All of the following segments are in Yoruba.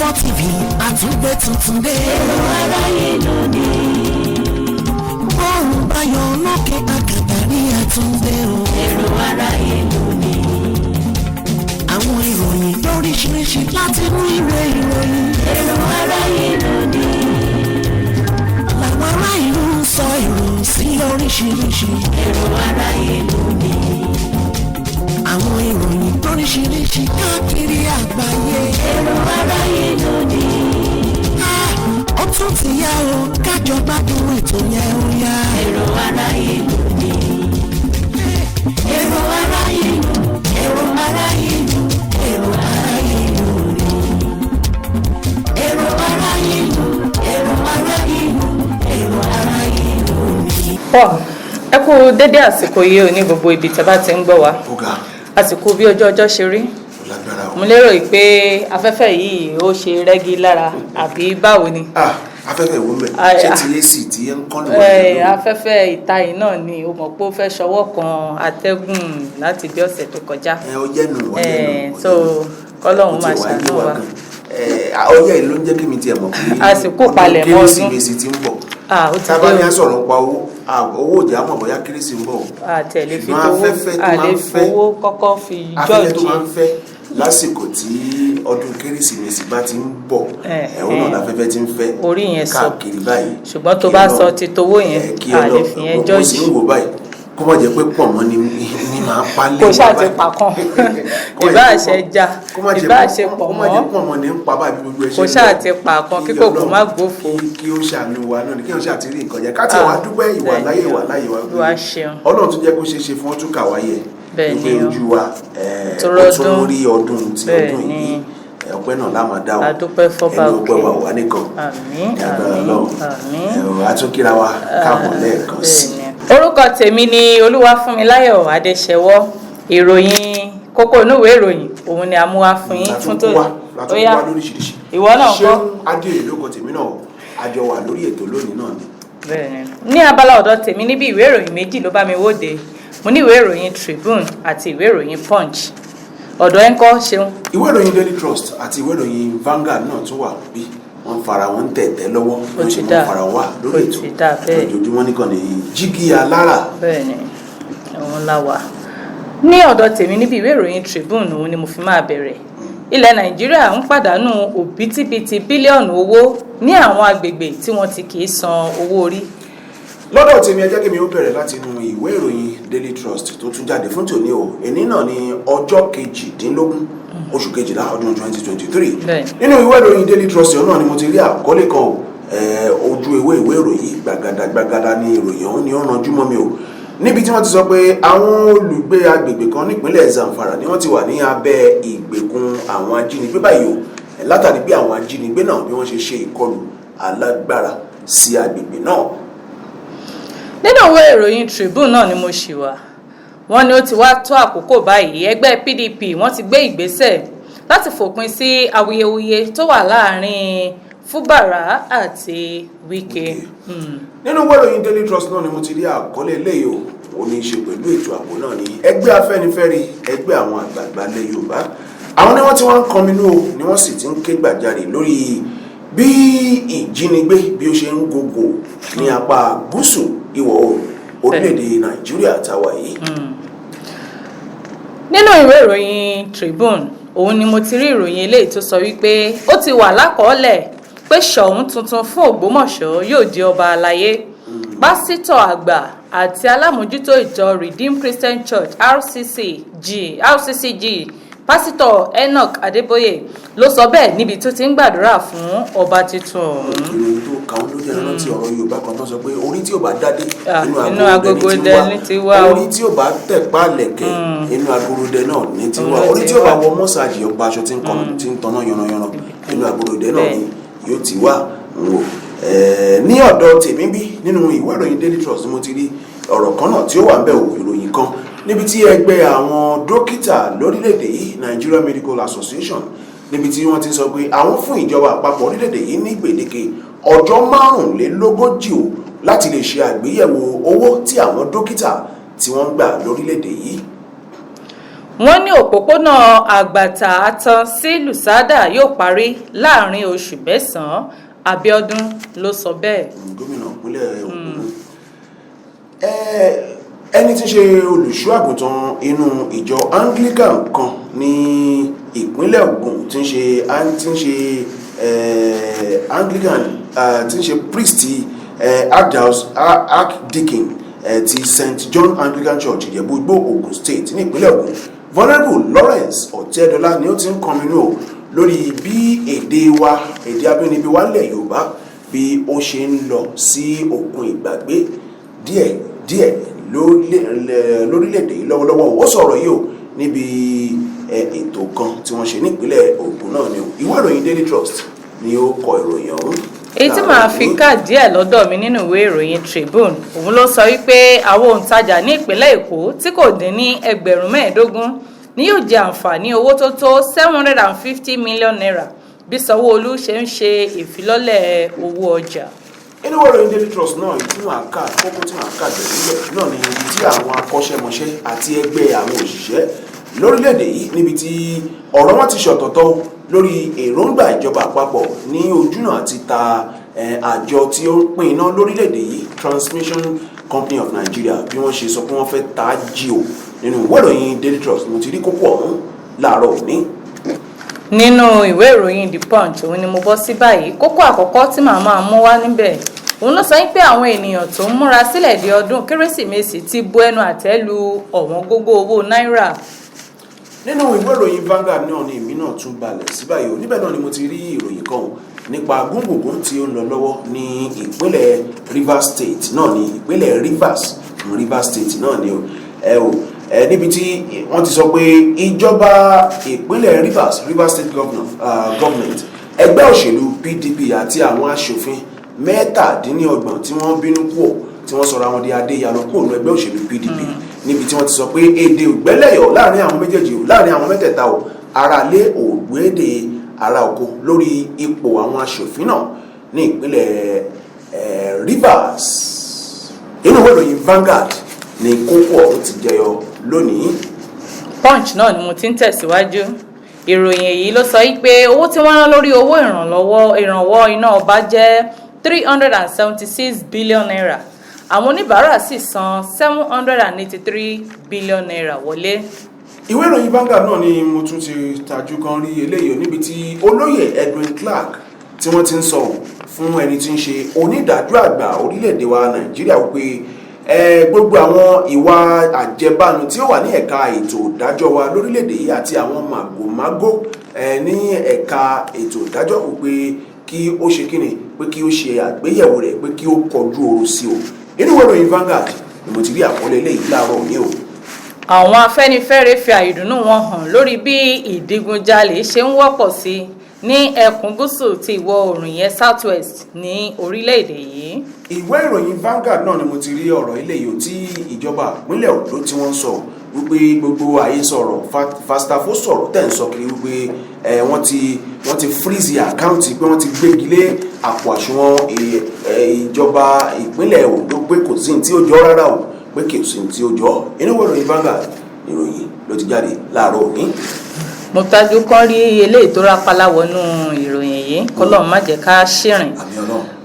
KOKO TV àtúgbé tuntun dé. Èrò aráyé lónìí. Bọ́ọ̀rù bayọ̀ lókè àgàbà ní àtúndé o. Èrò aráyé lónìí. Àwọn ìròyìn lóríṣiríṣi láti inú ìwé ìròyìn. Èrò aráyé lónìí. Làwọn ará ìlú ń sọ èrò sí lóríṣiríṣi. Èrò aráyé lónìí. Àwọn ìròyìn lóríṣiríṣi káàkiri àgbáyé. Èrò aráyé lónìí. Ó tún ti yá o, kájọ gbádùn ètò yẹn ó yá. Èrò aráyé lónìí. Èrò aráyé lónìí. Èrò aráyé lónìí. Èrò aráyé lónìí. Èrò aráyé lónìí. Èrò aráyé lónìí. Èrò aráyé lónìí. Ẹ kú dédé àsìkò yìí ò ní gbogbo ibi tẹ́ bá ti ń gbọ́ wa. Àsìkò bí ọjọ́ ṣe rí. Mo lérò pé afẹ́fẹ́ yìí ó ṣe rẹ́gí lára àbí báwo ni? Afẹ́fẹ́ wo mẹ́ ṣé ti AC tí ń kán lọ́wọ́? Afẹ́fẹ́ ìta yìí náà ni o mọ̀ pé ó fẹ́ ṣọwọ́ kan atẹ́gùn láti bí ọ̀sẹ̀ tó kọjá. Ó jẹ́nu so kọ́lọ́hún máa ṣàánú wa. Ọyẹ́ yìí ló ń jẹ́ kí mi tiẹ̀ mọ̀ pé àsìkò palẹ̀ mọ́ ọdún kérésìmesì ti ń bọ̀. Tábà ní sọ̀rọ̀ pa owó òjì àmọ̀ bóyá kérésì ń bọ̀. Àtẹ̀lé fi fowó kọ́kọ́ fi afẹ́fẹ́ tó máa ń fẹ́ lásìkò tí ọdún kérésìmesì bá ti ń bọ̀ ẹ̀hún náà láfẹ́fẹ́ ti ń fẹ́ orí yẹn sọ káàkiri báyìí. Ṣùgbọ́n tó bá sọ ti towó yẹn àlè fi yẹn jọ́ọ̀jì. mo sì ń wò báyìí kó má jẹ́ pé pọ̀ mọ́ ni máa pa lé. kò ṣáà ti pa kan ìbá àṣẹ já ìbá àṣẹ pọ̀ mọ́ kó má jẹ́ pọ̀ mọ́ ni ń pa báyìí gbogbo ẹ̀ṣẹ̀. kò ṣáà ti pa kan kí kòkó má gbófo. kí ó ṣàánú wa náà ni kí wọ́n ṣáà ti rí nǹkan jẹ ká tiẹ̀ wá dúpẹ́ ìwà láyé wa Ọlọ́run tún jẹ́ kó ṣeé ṣe fún ọtún kàwáyé ìpè ojú wa ó tún rí ọdún tí ọdún yìí ọpẹ́ náà la máa dá o adúpẹ́ fọba òkè ẹnu ọpẹ́ wa wà nìkan àtúnkìra wa káàbọ̀ lẹ́ẹ̀kan sí. Orúkọ tèmi ni Funmilayo Adesewo. Ìròyìn kókó inú ìwé ìròyìn òun ni a mú wá fún yín fún tó ó yá ìwọ náà kọ́. Seun Adeoye lóko tèmi náà àjọ wà lórí ètò lónìí náà ni. Bẹ́ẹ̀ni ní abala ọ̀dọ̀ tèmi níbi ìwé ìròyìn méjì ló bá mi wóde. Mo ní ìwé ìròyìn Tribune àti ìwé ìròyìn Punch. Ọ̀dọ̀ ẹ̀ ń kọ́ Seun. Ìwé ìròyìn Daily Trust àti ìwé ìròyìn Vanguard náà tún wà bí wọ́n fara wọn tẹ̀tẹ̀ lọ́wọ́ wọ́n sì mọ́ fara wà lórí ètò ojoojúmọ́ nìkan ní jígí alára. Bẹ́ẹ̀ni òun la wà. Ní ọ̀dọ̀ tèmi níbi ìwé ìròyìn Tribune òun ni mo fi máa bẹ̀rẹ̀. Ilẹ̀ Nàìjíríà ń pàdánù òbítíbitì bílíọ̀nù owó ní àwọn agbègbè tí wọ́n ti kì í san owó orí. Lọ́dọ̀ tèmi ẹ jẹ́ kí mi ó bẹ̀rẹ̀ láti inú ìwé ìròyìn Daily Trust tó tún jáde fún tòní o. Èní náà ni ọjọ́ 18 oṣù kejìlá ọdún 2023. Nínú ìwé ìròyìn Daily Trust náà ni mo ti rí àkọlé kan ojú ìwé ìròyìn gbàgàdà ní ìròyìn ọ̀hún ni ó ranjú mọ́ mi o. Níbi tí wọ́n ti sọ pé àwọn olùgbé agbègbè kan nípínlẹ̀ Zamfara ni wọ́n ti wà ní abẹ́ ìgbèkùn àwọn ajínigbé báyìí o látàrí bí àwọn ajínigbé náà bí wọ́n ṣe ṣe ìkọlù alágbára sí agbègbè náà. Nínú ìwé ìròyìn Tribune náà ni mo ṣì wà. Wọ́n ní ó ti wá tó àkókò báyìí ẹgbẹ́ PDP wọ́n ti gbé ìgbésẹ̀ láti fòpin sí awuyewuye tó wà láàrin Fubara àti Wike. Nínú ìwé ìròyìn Daily Trust náà ni mo ti rí àkọlé eléyìí o ó ní í ṣe pẹ̀lú ètò ààbò náà ní ẹgbẹ́ Afẹ́nifẹ́re ẹgbẹ́ àwọn àgbààgbà ilẹ̀ Yorùbá àwọn ni wọ́n ti wọ́n ń kọminú o ni wọ́n sì ti ń ké gbàjarè lórí bí ìjínigbé bí ó ṣe ń gògò ní apá gúúsù ìwọ̀ oòrùn orílẹ̀-èdè Nàìjíríà táwa yìí. Nínú ìwé ìròyìn Tribune òun ni mo ti rí ìròyìn eléyìí tó sọ wípé ó ti wà lákọọ́lẹ̀ pé Ṣọ̀ún tuntun fún Ògbómọ̀ṣọ́ yóò di ọba aláyé. Pásítọ̀ àgbà àti alámòjútó ìjọ Redeemed Christian Church RCCG Pásítọ̀ Enoch Adeboye ló sọ bẹ́ẹ̀ níbi tó ti ń gbàdúrà fún ọba tuntun ọ̀hún. Ìròyìn tó kàn ló jẹ́ rántí ọ̀rọ̀ Yorùbá kan tó sọ pé orí tí ò bá dádé inú agogodẹ ní ti wá orí tí ò bá tẹ̀pá lẹ̀kẹ̀ inú agogodẹ náà ní ti wá orí tí ò bá wọ mọ́sáàjì ọgbà aṣọ tí ń tanná yànnàyànnà inú agogodẹ náà ni yóò ti wá wò. Ní ọ̀dọ̀ tèmi bí nínú ìwé ìròyìn Daily Trust mo ti rí ọ̀rọ̀ kan náà tí ó wà ń bẹ̀ wò ìròyìn kan níbi tí ẹgbẹ́ àwọn dókítà lórílẹ̀‐èdè yìí Nigeria Medical Association níbi tí wọ́n ti sọ pé àwọn fún ìjọba àpapọ̀ orílẹ̀‐èdè yìí ní gbèdéke ọjọ́ 45 o láti lè ṣe àgbéyẹ̀wò owó tí àwọn dókítà tí wọ́n ń gbà lórílẹ̀‐èdè yìí. wọ́n ní òpópónà àgbàtà àtàn sí lùsádà yóò parí láàrin oṣù 9. Abíọ́dún ló sọ bẹ́ẹ̀. Gómìnà ìpínlẹ̀ Ògùn ẹni tí ń ṣe olùṣọ́ àgùntàn inú ìjọ Anglican kan ní ìpínlẹ̀ Ògùn tí ń ṣe Anglican tí ń ṣe priest Archdeacon ti St. John Anglican Church Ìjẹ̀bú-Igbó Ògùn State ní ìpínlẹ̀ Ògùn Venerable Lawrence Ọ̀tẹ́dọ́lá ni ó ti ń kọminú lórí bí èdè abínibí wa nílẹ̀ Yorùbá bí ó ṣe ń lọ sí òkun ìgbàgbé díẹ̀ lórílẹ̀‐èdè yìí lọ́wọ́lọ́wọ́ ó sọ̀rọ̀ yìí o níbi ètò kan tí wọ́n ṣe nípínlẹ̀ Ògùn náà ni ìwé ìròyìn Daily Trust ni ó kọ ìròyìn ọ̀hún. èyí tí màá fi ká díẹ̀ lọ́dọ̀ mi nínú ìwé ìròyìn Tribune òun ló sọ wípé àwọn òǹtajà ní ìpínlẹ̀ Èkó tí kò dín ní 15,000 ni yóò jẹ àǹfààní owó tó tó 750 million naira bí Sanwó-Olú ṣe ń ṣe ìfilọ́lẹ̀ owó ọjà. Inú ìròyìn Daily Trust náà ìtumọ̀ àká kókó tí wọ́n kà jẹ́ níbẹ̀ náà ni ibi tí àwọn akọ́ṣẹ́mọṣẹ́ àti ẹgbẹ́ àwọn òṣìṣẹ́ lórílẹ̀‐èdè yìí níbi tí ọ̀rọ̀ wọn ti ṣọ̀tọ̀tọ̀ lórí èròǹgbà ìjọba àpapọ̀ ní ojúnà àti ta àjọ tí ó ń pín iná lórílẹ̀‐èdè yìí Transmission Company of Nigeria bí wọ́n ṣe sọ pé wọ́n fẹ́ ta jí o nínú ìwé ìròyìn Daily Trust mo ti rí kókó ọ̀hún láàárọ̀ òní. Nínú ìwé ìròyìn The Punch òun ni mo bọ́ sí báyìí kókó àkọ́kọ́ tí màá máa mú wá níbẹ̀ òun ló sọ pé àwọn ènìyàn tó ń múra sílẹ̀ di ọdún Kérésìmesì ti bu ẹnu àtẹ́ lu ọ̀wọ́n gógó owó náírà. Nínú ìwé ìròyìn Vanguard náà ni èmi náà tún balẹ̀ sí báyìí níbẹ̀ náà ni mo ti rí ìròyìn kan nípa gúngbùngbùn tí ó ń lọ lọ́wọ́ ní ìpínlẹ̀ Rivers State náà ní ìpínlẹ̀ Rivers State náà ni níbi tí wọ́n ti sọ pé ìjọba ìpínlẹ̀ Rivers State government ẹgbẹ́ òṣèlú PDP àti àwọn aṣòfin 27 tí wọ́n bínú kúò tí wọ́n sọra wọn di adéyalọ kúò ní ẹgbẹ́ òṣèlú PDP níbi tí wọ́n ti sọ pé èdè ògbẹ́lẹ̀yọ̀ láàrin àwọn méjèèjì láàrin àwọn mẹ́tẹ̀ẹ̀ta ara lé ògbédè ara oko lórí ipò àwọn aṣòfin náà ní ìpínlẹ̀ Rivers. Inú ìwé ìròyìn Vanguard ni kókó ọ̀hún ti jẹyọ lónìí. Punch náà ni mo ti ń tẹ̀síwájú ìròyìn èyí ló sọ pé owó tí wọ́n rán lórí owó ìrànwọ́ iná ọba jẹ́ 376 billion naira àwọn oníbàárà sì san 783 billion naira wọlé. Ìwé ìròyìn Vanguard náà ni mo tún ti tajú kan rí eléyìí níbi tí olóyè Edwin Clark tí wọ́n ti ń sọ fún ẹni tí ń ṣe onídàájọ́ àgbà orílẹ̀-èdè wa Nàìjíríà wípé gbogbo àwọn ìwà àjẹbánu tí ó wà ní ẹ̀ka ètò ìdájọ́ wa lórílẹ̀‐èdè yìí àti àwọn màgòmágó ní ẹ̀ka ètò ìdájọ́ pé kí ó ṣe kíni pé kí ó ṣe àgbéyẹ̀wò rẹ̀ pé kí ó kọjú oorun sí o. Inú ìwé ìròyìn Vanguard ni mo ti rí àkọlé eléyìí láàárọ̀ òní o. Àwọn Afẹ́nifẹ́re fi àìdùnnú wọn hàn lórí bí ìdigunjalè ṣe ń wọ́pọ̀ sí ní ẹkùn gúúsù ti ìwọ̀ oòrùn yẹn Southwest ní orílẹ̀-èdè yìí. Ìwé ìròyìn Vanguard náà ni mo ti rí ọ̀rọ̀ eléyìí tí ìjọba ìpínlẹ̀ Ondo tí wọ́n sọ wípé gbogbo ayé sọ̀rọ̀ fastafo sọ̀rọ̀ tẹ̀ ń sọ kiri wípé wọ́n ti freeze àkáǹtì pé wọ́n ti gbégi lé àpò àsùnwọ̀n ìjọba ìpínlẹ̀ Ondo pé kò sí ní tí ó jọ rárá o pé kò sí ní tí ó jọ. Inú ìwé ìròyìn Vanguard ìròyìn ló ti jáde láàárọ̀ òní. Mo tajú kán rí eléyìí tó rápálá wọnú ìròyìn yìí kọ́lọ́run má jẹ́ ká ṣìrìn.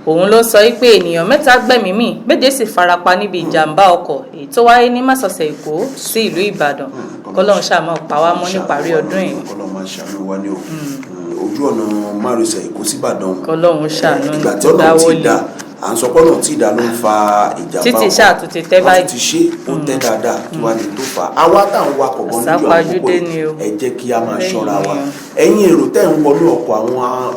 Òun ló sọ pé ènìyàn 3 gbẹ̀mí mì 7 sì farapa níbi ìjàmbá ọkọ̀ èyí tó wáyé ní Másọ̀sẹ̀ Èkó sí ìlú Ìbàdàn. Kọ́lọ́run ṣàmọ́ pa wá mọ́ níparí ọdún yìí. Kọ́lọ́run máa ṣàánú wa ní ojú ọ̀nà márosẹ̀ Èkó sí Ìbàdàn. Kọ́lọ́run ṣàánú ìgbà tí ọ̀nà ti dà à ń sọ pé ọ̀nà tí ìdá ló ń fa ìjàmbá ọkọ̀. Títí ṣáàtú ti tẹ́ báyìí. wọ́n ti ṣe ó tẹ́ dáadáa kí wàá ní tó fà á. Àwa táwọn wakọ̀ bọ́ níjọ́ àkókò ẹ jẹ́ kí a máa ṣọ́ra wa. Ẹ̀yin èrò tẹ́ ń wọnú ọkọ̀ àwọn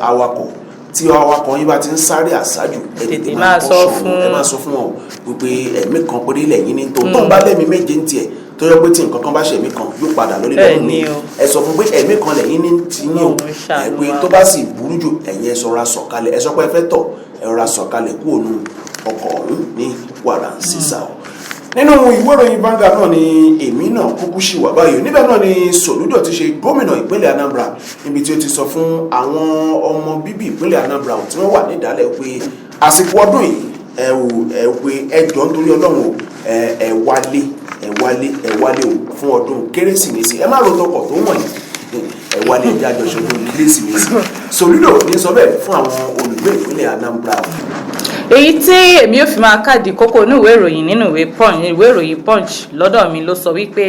awakọ̀ tí awakọ̀ yín bá ti ń sáré àṣájù tètè máa sọ fún wọn wípé ẹ̀mí kan péré lẹ́yìn ní tó ń bá lẹ́mí méje ń tiẹ̀ tó yẹ pé tí nǹkan kan bá ṣe ẹ̀mí kan yóò padà lórí lẹ́yìn ní ẹ sọ fún pé ẹ̀mí kan lẹ́yìn ní ti ní o pé tó bá sì burú jù ẹ̀yin ẹ ṣọ́ra sọ̀kalẹ̀ ẹ sọ pé ẹ fẹ́ tọ̀ ẹ rọra sọ̀kalẹ̀ kúrò nù ọkọ̀ ọ̀hún ní wàrà ń sísà o. Nínú ìwé ìròyìn Vanguard náà ni èmi náà kúkú ṣì wà báyìí níbẹ̀ náà ni Soludo ti ṣe gómìnà ìpínlẹ̀ Anambra níbi tí ó ti sọ fún àwọn ọmọ bíbí ìpínlẹ̀ Anambra tí wọ́n wà nídàálẹ̀ pé àsìkò ọdún yìí pé ẹjọ́ nítorí Ọlọ́run ẹ wálé ẹ wálé o fún ọdún kérésìmesì ẹ má ro tọkọ̀ tó wọ̀nyí ẹ wálé ẹjẹ́ àjọṣe ọdún kérésìmesì Sòlúdò ní sọ bẹ́ẹ̀ fún àwọn olùgbé ìpínlẹ̀ Anambra. èyí tí èmi ò fi máa káàdì kókó inú ìwé ìròyìn nínú ìwé ìròyìn Punch lọ́dọ̀ mi ló sọ wípé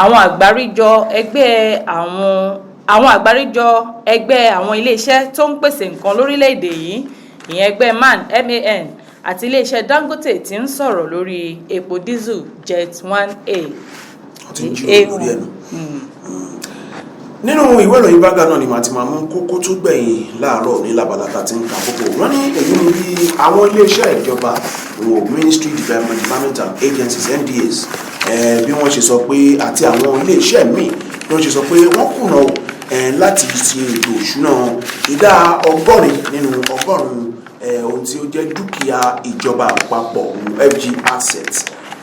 àwọn àgbáríjọ ẹgbẹ́ àwọn iléeṣẹ́ tó ń pèsè nǹkan lórílẹ̀‐èdè yìí ìyẹn ẹgbẹ́ MAN àti iléeṣẹ́ Dangote ti ń sọ̀rọ̀ lórí epo diesel Jet 1A. nínú ìwé ìròyìn bága náà ni màá ti máa mú kókó tó gbẹ̀yìn láàárọ̀ ní labalata tí ń ka kókó wọ́n ní èyí ni bí àwọn iléeṣẹ́ ìjọba Ministry Development and Agencies NDAs bí wọ́n ṣe sọ pé àti àwọn iléeṣẹ́ míì bí wọ́n ṣe sọ pé wọ́n kùnà láti ṣe ètò ìṣúná ìdá 80 nínú 100 ohun tí ó jẹ́ dúkìá ìjọba àpapọ̀ FG assets.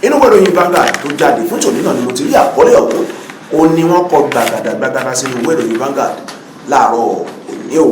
inú ìwé ìròyìn bága tó jáde fún tòní náà ni mo ti rí àkọlé ọ̀hún ó ní wọ́n kọ gbàgàdà sínú ìwé ìròyìn Vanguard láàárọ̀ òní o.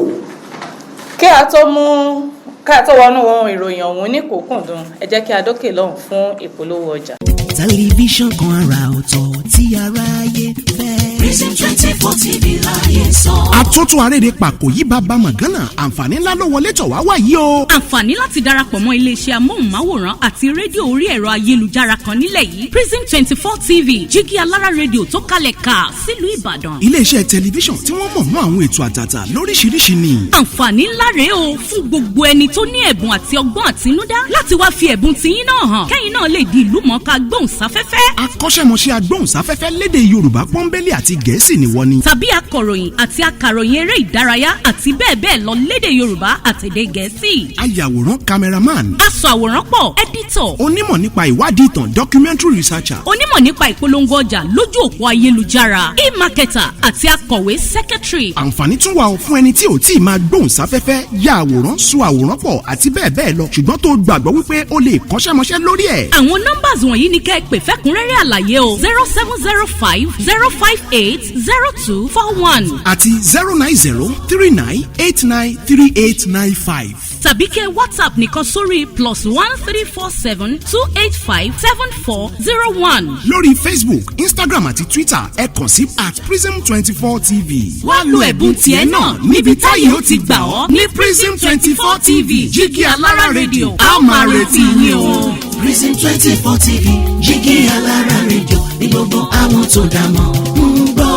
kí a tó wọnú ohun ìròyìn ọ̀hún ní kòkòndùn ẹ jẹ́ kí a dókè lọ́hùn fún ìpolówó ọjà. tẹlifíṣàn kan àrà ọ̀tọ̀ tí aráyé fẹ́. Prison 24 TV láyé sọ. Àtótó aréde pàkó yí bàbá màgánà àǹfààní ńlá ló wọlé tọ̀ wá wáyé o. Àǹfààní láti darapọ̀ mọ́ iléeṣẹ́ amóhùnmáwòrán àti rédíò orí ẹ̀rọ ayélujára kan nílẹ̀ yìí. Prison 24 TV jígí alára rédíò tó kalẹ̀ ká sílùú Ìbàdàn. Iléeṣẹ́ tẹlifíṣàn tí wọ́n mọ̀ mọ́ àwọn ètò àtàtà lóríṣiríṣi ni. Àǹfààní ńlá rèé o fún gbogbo ẹni tó ní ẹ̀bùn àti ọgbọ́n àtinúdá láti wá fi ẹ̀bùn tiyín náà hàn. Kẹ́yìn náà lè di ìlúmọ̀ọ́ká gbóhùnsáfẹ́fẹ́. Akọ́ṣẹ́mọṣẹ́ agbóhùnsáfẹ́fẹ́ lédè Yorùbá pọ́nbélé àti Gẹ̀ẹ́sì ni wọ́n ní. Tàbí akọ̀ròyìn àti akàròyìn eré ìdárayá àti bẹ́ẹ̀ bẹ́ẹ̀ lọ lédè Yorùbá àtèdè Gẹ̀ẹ́sì. Ayàwòrán cameraman. Aṣàwòránpọ̀ editor. Onímọ̀ nípa ìwádìí ìtàn documentary researcher. Onímọ̀ nípa ìpolongo ọjà lójú òpó ayélujára. E-marketer àti akọ̀wé secretary. Àǹfààní tún wà fún ẹni tí ò tí ì máa gbóhùnsáfẹ́fẹ́ ya àwòrán so àwòrán pọ̀ àti bẹ́ẹ̀ bẹ́ẹ̀ lọ ṣùgbọ́n tó gbàgbọ́ wípé o lè kọ́ṣẹ́mọṣẹ́ lórí ẹ̀. Àwọn nọ́mbàs wọ̀nyí ni kẹ́ ẹ pè fẹ́kúnrẹ́rẹ́ àlàyé o 0705 058 0241 àti 09039893895. tàbí kẹ́ WhatsApp nìkan sórí +1347 285 7401. lórí Facebook, Instagram àti Twitter ẹ kàn sí @prism24tv. wá lo ẹ̀bùn tiẹ̀ náà níbi táyé ó ti gbà ọ́ ní Prism 24 TV jígí alára rédíò a máa retí yín o. Prism 24 TV jígí alára rédíò ní gbogbo àwọn tó dá mọ̀ ń gbọ́.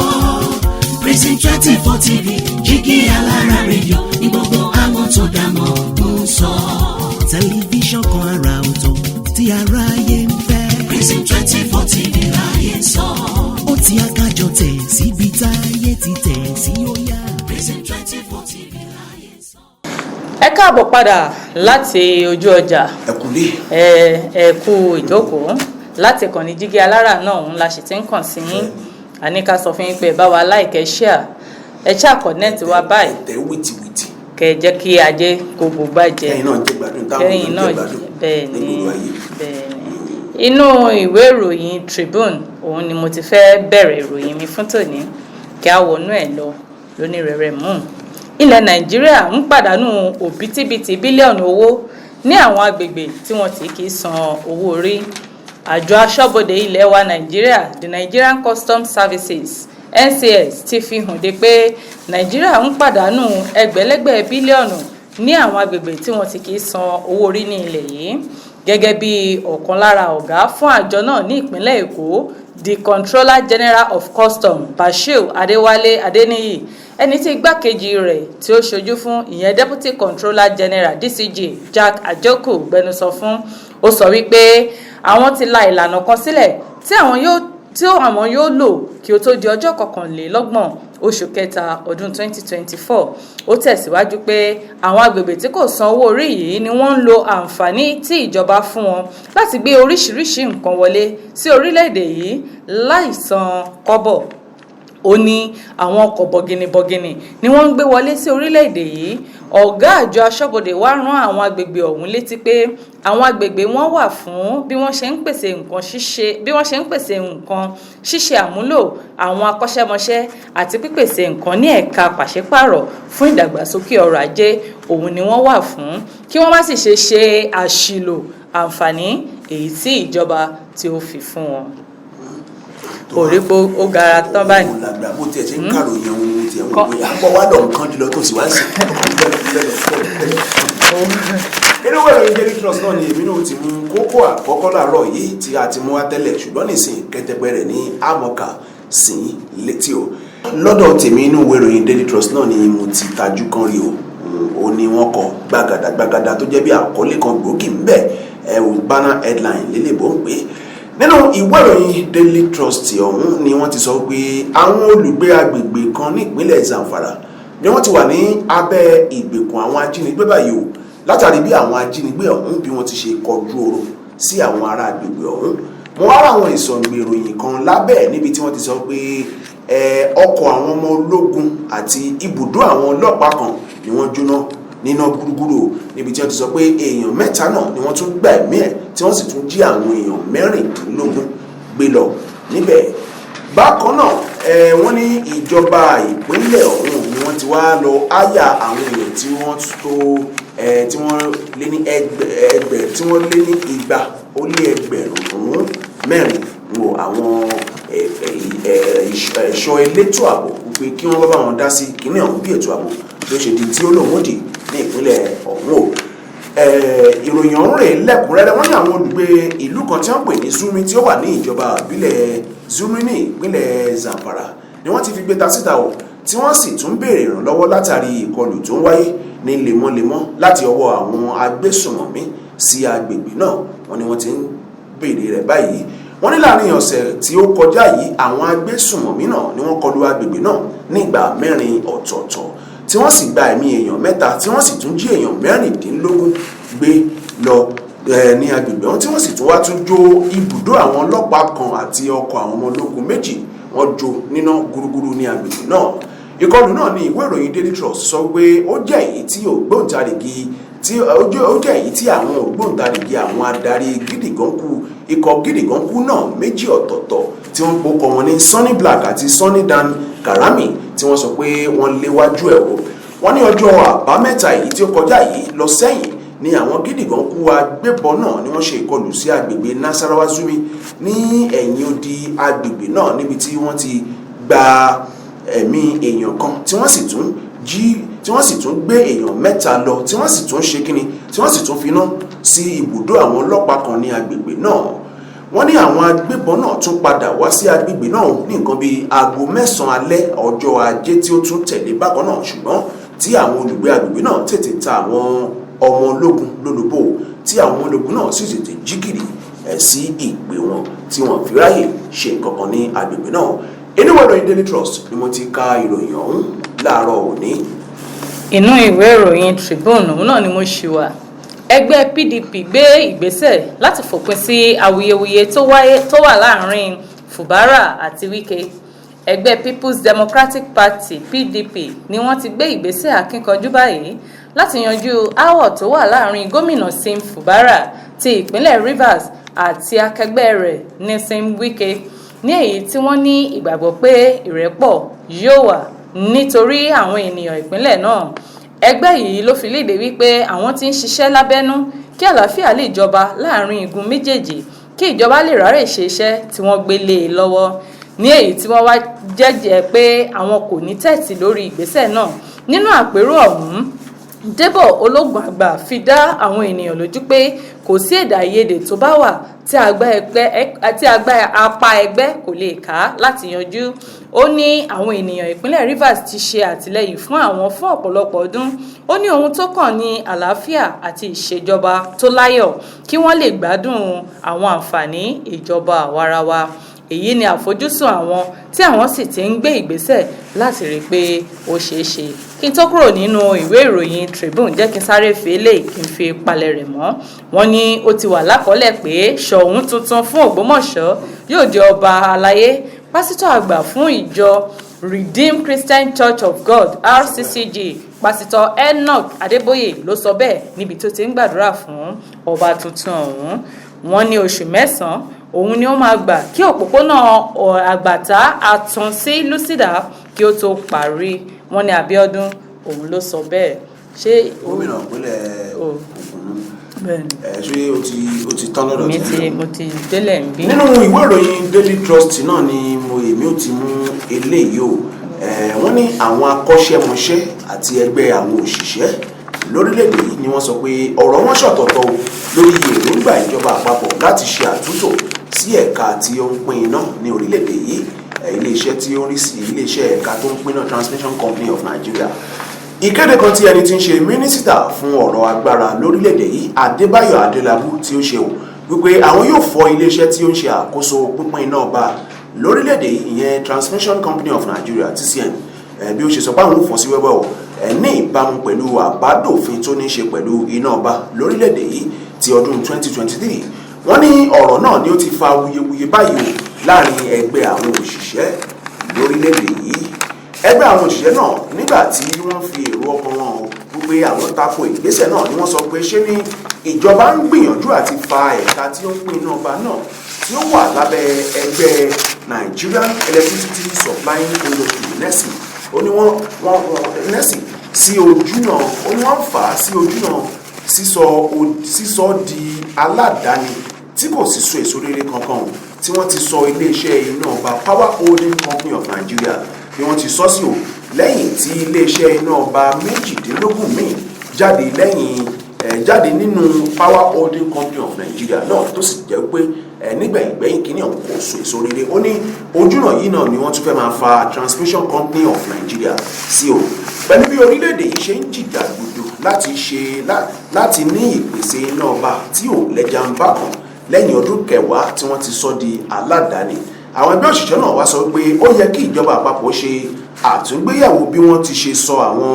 Prism 24 TV jígí alára rédíò ní gbogbo àwọn tó dá mọ̀ ń sọ. tẹlifíṣàn kan àrà ọ̀tọ̀ tí aráyé ń fẹ́. Prism 24 TV láyé sọ. ó ti akájọ tẹ̀ síbi táyé ti tẹ̀ sí ó yá. Prism 24 TV láyé sọ. ẹ káàbọ̀ padà láti ojú ọjà. ẹ kú ìjókòó láti kàn ní jígí alára náà òun la sì ti ń kàn sí yín àníkà sọ fún yín pé bá wa láìkẹ́ ṣíà ẹ ṣáà kọ̀nẹ́ẹ̀tì wa báyìí kẹ jẹ́ kí ajé kó gbogbo bàjẹ́ kẹ́yìn náà bẹ́ẹ̀ ni inú ìwé ìròyìn Tribune òun ni mo ti fẹ́ bẹ̀rẹ̀ ìròyìn mi fún tòní kí a wọnú ẹ̀ lọ lónírẹ̀rẹ̀ mú ilẹ̀ Nàìjíríà ń pàdánù òbítíbitì bílíọ̀nù owó ní àwọn agbègbè tí wọ́n ti kì í san owó orí àjọ aṣọ́bodè ilẹ̀ wa Nàìjíríà the Nigerian Customs Services NCS ti fi hàn dé pé Nàìjíríà ń pàdánù ẹgbẹ̀lẹ́gbẹ̀ bílíọ̀nù ní àwọn agbègbè tí wọ́n ti kì í san owó orí ní ilẹ̀ yìí gẹ́gẹ́ bí ọ̀kan lára ọ̀gá fún àjọ náà ní ìpínlẹ̀ Èkó the Controller General of Customs Bashir Adewale Adeniyi ẹni tí igbákejì rẹ̀ tí ó ṣojú fún ìyẹn Deputy Controller General DCG Jack Ajoku gbẹnusọ fún ó sọ wípé àwọn ti la ìlànà kan sílẹ̀ tí àwọn yóò lò kí ó tó di ọjọ́ 21 oṣù kẹta ọdún 2024 ó tẹ̀síwájú pé àwọn agbègbè tí kò san owó orí yìí ni wọ́n ń lo àǹfààní tí ìjọba fún wọn láti gbé oríṣiríṣi nǹkan wọlé sí orílẹ̀-èdè yìí láì san kọ́bọ̀ ó ní àwọn ọkọ̀ bọ̀gìnìbọ̀gìnì ni wọ́n ń gbé wọlé sí orílẹ̀-èdè yìí ọ̀gá àjọ aṣọ́bodè wá rán àwọn agbègbè ọ̀hún létí pé àwọn agbègbè wọn wà fún bí wọ́n ṣe ń pèsè nǹkan ṣíṣe àmúlò àwọn akọ́ṣẹ́mọṣẹ́ àti pípèsè nǹkan ní ẹ̀ka pàṣípààrọ̀ fún ìdàgbàsókè ọrọ̀ ajé òun ni wọ́n wà fún kí wọ́n má sì ṣe àṣìlò àǹfààní èyí tí ìjọba tí ó fi fún wọn. Kò rí pé ó gara tán báyìí. Ó lágbà bó tiẹ̀ ṣe ń kàròyìn ohun tiẹ̀ wọ́n pé àpọ̀ wá lọ nǹkan jùlọ tó sì wá sí. Inú ìròyìn Daily Trust náà ni èmi náà ti mú kókó àkọ́kọ́ láàárọ̀ yìí tí a ti mú wá tẹ́lẹ̀ ṣùgbọ́n nísìnyí kẹtẹpẹ rẹ̀ ní àmọ́kà sí létí o. Lọ́dọ̀ tèmi inú ìròyìn Daily Trust náà ni mo ti tajú kan rí o. Ó ní wọ́n kọ gbàgàdà tó jẹ́ bí àkọlé kan gbòógì ń bẹ banner headline lélẹ́bọ̀ ń pè. Nínú ìwé ìròyìn Daily Trust ọ̀hún ni wọ́n ti sọ pé àwọn olùgbé agbègbè kan ní ìpínlẹ̀ Zamfara ni wọ́n ti wà ní abẹ́ ìgbèkùn àwọn ajínigbé báyìí o látàrí bí àwọn ajínigbé ọ̀hún bí wọ́n ti ṣe kọjú ọ̀rọ̀ sí àwọn ará agbègbè ọ̀hún. Mo wá àwọn ìsọ̀ǹgbè ìròyìn kan lábẹ́ níbi tí wọ́n ti sọ pé ọkọ̀ àwọn ọmọ ológun àti ibùdó àwọn ọlọ́pàá kan ni wọ́n jóná níná gúrúgúrú níbi tí wọ́n ti sọ pé èèyàn mẹ́ta náà ni wọ́n tún gbà ẹ̀mí ẹ̀ tí wọ́n sì tún jí àwọn èèyàn mẹ́rìndínlógún gbé lọ níbẹ̀. Bákan náà wọ́n ní ìjọba ìpínlẹ̀ ọ̀hún ni wọ́n ti wá lọ áyà àwọn èèyàn tí wọ́n tí wọ́n lé ní tí wọ́n lé ní 200 ó lé ẹgbẹ̀rún mẹ́rin wo àwọn ẹ̀ṣọ́ elétò ààbò pé kí wọ́n bá wọn dá sí kíní ọ̀hún bí ètò ààbò tó ṣe di tí ó lòun òdì ní ìpínlẹ̀ ọ̀hún o. Ìròyìn ọ̀hún rèé lẹ́kùnrẹ́rẹ́ wọ́n ní àwọn olùgbé ìlú kan tí wọ́n pè ní Zumi tí ó wà ní ìjọba ìbílẹ̀ Zumi ní ìpínlẹ̀ Zamfara ni wọ́n ti fi gbé ta síta o tí wọ́n sì tún béèrè ìrànlọ́wọ́ látàrí ìkọlù tó ń wáyé ní lemọ́lemọ́ láti ọwọ́ àwọn agbésùnmọ̀mí sí agbègbè náà. Wọ́n ní wọ́n ti ń béèrè rẹ̀ báyìí. Wọ́n ní láàrin ọ̀sẹ̀ tí ó kọjá yìí àwọn agbésùnmọ̀mí náà ni wọ́n kọlu agbègbè náà nígbà 4 ọ̀tọ̀ọ̀tọ̀ tí wọ́n sì gba ẹ̀mí èèyàn 3 tí wọ́n sì tún jí èèyàn 16 gbé lọ ní agbègbè wọn tí wọ́n sì tún wá tún jó ibùdó àwọn ọlọ́pàá kan àti ọkọ̀ àwọn ọmọ ológun 2 wọ́n jó níná gúrúgúrú ní agbègbè náà. Ìkọlù náà ni ìwé ìròyìn Daily Trust sọ pé ó jẹ́ èyí tí ògbóǹtarìgì ó jẹ́ èyí tí àwọn ògbóǹtarìgì àwọn adarí gídìgánkù ikọ̀ gídìgánkù náà 2 ọ̀tọ̀ọ̀tọ̀ tí wọ́n pokọ̀ wọn ní Sunny Black àti Sunny Dan Karami tí wọ́n sọ pé wọ́n léwájú ẹ̀ o. Wọ́n ní ọjọ́ àbámẹ́ta èyí tí ó kọjá yìí lọ sẹ́yìn ni àwọn gídìgánkù agbébọn náà ni wọ́n ṣe ìkọlù sí agbègbè Nasarawa Zumi ní ẹ̀yìn odi agbègbè náà níbi tí wọ́n ti gba ẹ̀mí èèyàn kan tí wọ́n sì tún gbé èèyàn 3 lọ tí wọ́n sì tún ṣe kíni tí wọ́n sì tún finá sí ibùdó àwọn ọlọ́pàá kan ní agbègbè náà. Wọ́n ní àwọn agbébọn náà tún padà wá sí agbègbè náà ní nǹkan bíi aago 9 alẹ́ ọjọ́ ajé tí ó tún tẹ̀lé bákan náà ṣùgbọ́n tí àwọn olùgbé agbègbè náà tètè ta àwọn ọmọ ológun lólobó tí àwọn ológun náà sì tètè jí gìrì sí ìpè wọn tí wọ́n fi ráyè ṣe nǹkan kan ní agbègbè náà. Inú ìròyìn Daily Trust ni mo ti ka ìròyìn ọ̀hún láàárọ̀ òní. Inú ìwé ìròyìn Tribune òun náà ni mo ṣì wà. Ẹgbẹ́ PDP gbé ìgbésẹ̀ láti fòpin sí awuyewuye tó wà láàrin Fubara àti Wike. Ẹgbẹ́ People's Democratic Party PDP ni wọ́n ti gbé ìgbésẹ̀ akíkanjú báyìí láti yanjú aáwọ̀ tó wà láàrin gómìnà Sim Fubara ti ìpínlẹ̀ Rivers àti akẹgbẹ́ rẹ̀ Nyesom Wike ní èyí tí wọ́n ní ìgbàgbọ́ pé ìrẹ́pọ̀ yóò wà nítorí àwọn ènìyàn ìpínlẹ̀ náà. Ẹgbẹ́ yìí ló fi léde wípé àwọn tí ń ṣiṣẹ́ lábẹ́nú kí àlàáfíà lè jọba láàrin igun méjèèjì kí ìjọba lè ráyè ṣe iṣẹ́ tí wọ́n gbé lé e lọ́wọ́. Ní èyí tí wọ́n wá jẹ́jẹ́ pé àwọn kò ní tẹ́tí lórí ìgbésẹ̀ náà. Nínú àpérò ọ̀hún, Débọ̀ Ológun Àgbà fi dá àwọn ènìyàn lójú pé kò sí èdè àìyedè tó bá wà tí àgbà apá ẹgbẹ́ kò lè ká láti yanjú. Ó ní àwọn ènìyàn ìpínlẹ̀ Rivers ti ṣe àtìlẹ́yìn fún àwọn fún ọ̀pọ̀lọpọ̀ ọdún. Ó ní ohun tó kàn ní àlàáfíà àti ìṣèjọba tó láyọ̀ kí wọ́n lè gbádùn àwọn àǹfààní ìjọba àwarawa. Èyí ni àfojúsùn àwọn tí àwọn sì ti ń gbé ìgbésẹ̀ láti rí pé ó ṣeé ṣe. Kí n tó kúrò nínú ìwé ìròyìn Tribune jẹ́ kí n sáré fi eléyìí kí n fi palẹ̀ rẹ̀ mọ́. Wọ́n ní ó ti wà lákọọ́lẹ̀ pé Ṣọ̀ún tuntun fún Ògbómọ̀ṣọ́ yóò di ọba aláyé. Pásítọ̀ àgbà fún ìjọ Redeemed Christian Church of God RCCG Pásítọ̀ Enoch Adeboye ló sọ bẹ́ẹ̀ níbi tó ti ń gbàdúrà fún ọba tuntun ọ̀hún. Wọ́n ní oṣù 9 òun ni ó máa gbà kí òpópónà àgbàtà àtúnṣí Lucida kí ó tó parí. Wọ́n ní Abíọ́dún òun ló sọ bẹ́ẹ̀. Ṣé gómìnà ìpínlẹ̀ Ògùn ṣé o ti tán lọ́dọ̀ tí mo ti délẹ̀ ń bí. nínú ìwé ìròyìn Daily Trust náà ni èmi ò ti mú eléyìí o wọ́n ní àwọn akọ́ṣẹ́mọṣẹ́ àti ẹgbẹ́ àwọn òṣìṣẹ́ lórílẹ̀‐èdè yìí ni wọ́n sọ pé ọ̀rọ̀ wọn ṣọ̀tọ̀tọ̀ lórí èròǹgbà ìjọba àpapọ̀ láti ṣe àtúntò sí ẹ̀ka tí ó ń pín iná ní orílẹ̀‐èdè yìí iléeṣẹ́ tí ó ń rí sí iléeṣẹ́ ẹ̀ka tó ń pín iná Transmission Company of Nigeria. Ìkéde kan tí ẹni tí ń ṣe mínísítà fún ọ̀rọ̀ agbára lórílẹ̀‐èdè yìí Adébáyọ̀ Adélabú tí ó ṣe o wípé àwọn yóò fọ́ iléeṣẹ́ tí ó ń ṣe àkóso pínpín iná ọba lórílẹ̀‐èdè ìyẹn Transmission Company of Nigeria TCN bí ó ṣe sọ pé àwọn ò fọ́ sí wẹ́wẹ́ o ní ìbámu pẹ̀lú àbádòfin tó ní ṣe pẹ̀lú iná ọba lórílẹ̀‐èdè yìí ti ọdún 2023 wọ́n ní ọ̀rọ̀ náà ni ó ti fa wuyewuye báyìí o láàrin ẹgbẹ́ àwọn òṣìṣẹ́ lórílẹ̀‐èdè yìí ẹgbẹ́ àwọn òṣìṣẹ́ náà nígbà tí wọ́n fi èrò ọkàn wọn wípé àwọn tako ìgbésẹ̀ náà ni wọ́n sọ pé ṣé ní ìjọba ń gbìyànjú àti fa ẹ̀ka tí ó ń pín iná ọba náà tí ó wà lábẹ́ ẹgbẹ́ Nigerian Electricity Supplying Industry NESI ó ní wọ́n NESI sí ojúnà ó ní wọ́n fà á sí ojúnà sísọ di aládàáni tí kò sì so èso rere kankan tí wọ́n ti sọ iléeṣẹ́ iná ọba Power Holding Company of Nigeria bí wọ́n ti sọ sí o lẹ́yìn tí iléeṣẹ́ iná ọba 18 míì jáde nínú Power Holding Company of Nigeria náà tó sì jẹ́ pé nígbẹ̀yìngbẹ̀yìn kìíní ọ̀hún kò so èso rere ó ní ojúnà yìí náà ni wọ́n tún fẹ́ máa fa Transmission Company of Nigeria sí o pẹ̀lú bí orílẹ̀-èdè yìí ṣe ń jìjàgbọdọ̀ láti ní ìpèsè iná ọba tí ò lẹ́jà ń bá kan lẹ́yìn ọdún kẹwàá tí wọ́n ti sọ di aládàáni àwọn ẹgbẹ́ òṣìṣẹ́ náà wá sọ pé ó yẹ kí ìjọba àpapọ̀ ṣe àtúngbéyàwó bí wọ́n ti ṣe sọ àwọn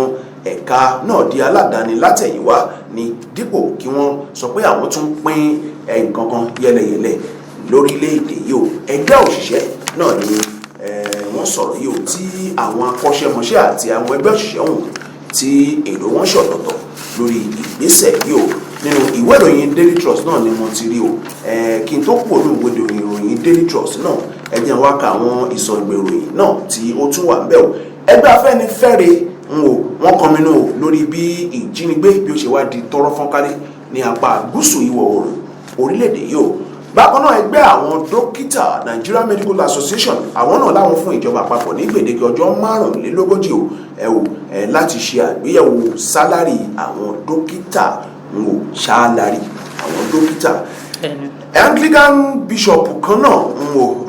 ẹ̀ka náà di aládàáni látẹ̀yìnwá ní dípò kí wọ́n sọ pé àwọn tún pín nǹkan kan yẹlẹyẹlẹ lórílẹ̀‐èdè yìí o ẹgbẹ́ òṣìṣẹ́ náà ni wọ́n sọ̀rọ̀ yìí o tí àwọn akọ́ṣẹ́mọṣẹ́ àti àwọn ẹgbẹ́ òṣìṣẹ́ ọ̀hún tí èrò wọn ṣọ̀tọ̀tọ̀ lórí ìgbésẹ̀ yìí o nínú ìwé ìròyìn Daily Trust náà ni mo ti rí o kí n tó kú òun ìwé ìròyìn Daily Trust náà ẹ jẹ́ wá ka àwọn ìsọ̀gbè ìròyìn náà tí ó tún wà ń bẹ̀ o ẹgbẹ́ Afẹ́nifẹ́re wọ́n kọminú o lórí bí ìjínigbé bí ó ṣe wá di tọrọ fọ́nkálé ní apá gúúsù ìwọ̀ oòrùn orílẹ̀-èdè yìí o bákan náà ẹgbẹ́ àwọn dókítà Nigeria Medical Association àwọn náà láwọn fún ìjọba àpapọ̀ ní gbèdéke ọjọ́ 45 o láti ṣe àgbéyẹ̀wò sálárì àwọn dókítà ṣáálárì àwọn dókítà Anglican bishop kan náà